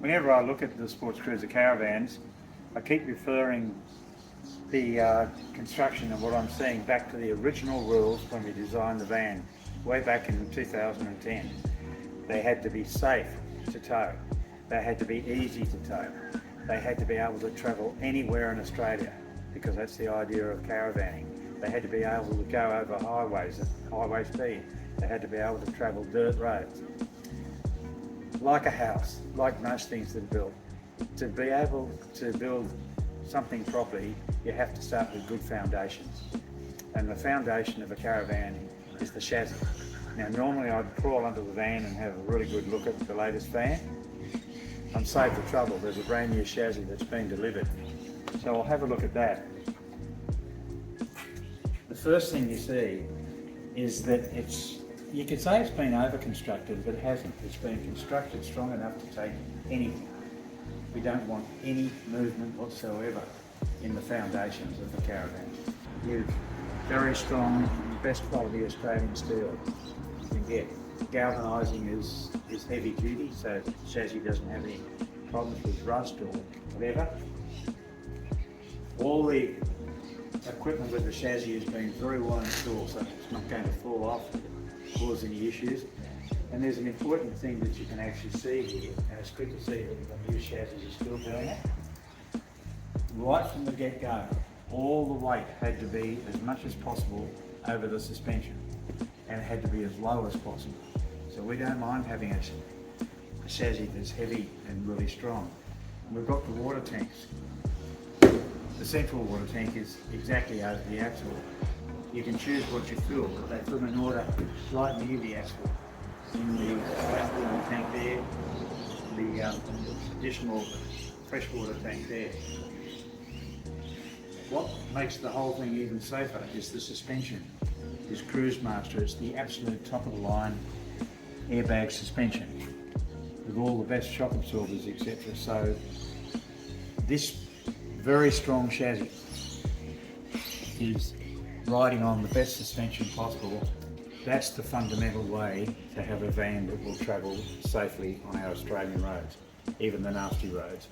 Whenever I look at the SportsCruiser Caravans, I keep referring the construction and what I'm seeing back to the original rules when we designed the van way back in 2010. They had to be safe to tow. They had to be easy to tow. They had to be able to travel anywhere in Australia, because that's the idea of caravanning. They had to be able to go over highways at highway speed. They had to be able to travel dirt roads. Like a house, like most things that are built, to be able to build something properly, you have to start with good foundations. And the foundation of a caravan is the chassis. Now normally I'd crawl under the van and have a really good look at the latest van. I'm saved the trouble, there's a brand new chassis that's been delivered. So I'll have a look at that. The first thing you see is that you could say it's been over-constructed, but it hasn't. It's been constructed strong enough to take anything. We don't want any movement whatsoever in the foundations of the caravan. With very strong, best quality Australian steel you can get. Galvanising is heavy duty, so the chassis doesn't have any problems with rust or whatever. All the equipment with the chassis has been very well installed, so it's not going to fall off, cause any issues. And there's an important thing that you can actually see here, and it's good to see that the new chassis is still doing it. Right from the get-go, all the weight had to be as much as possible over the suspension, and it had to be as low as possible. So we don't mind having a chassis that's heavy and really strong. And we've got the water tanks. The central water tank is exactly over the axle. You can choose what you fill, but they fill in order right near the axle. In the wastewater tank there, the additional freshwater tank there. What makes the whole thing even safer is the suspension. Is Cruisemaster. It's the absolute top of the line airbag suspension with all the best shock absorbers, etc. So this very strong chassis is riding on the best suspension possible. That's the fundamental way to have a van that will travel safely on our Australian roads, even the nasty roads.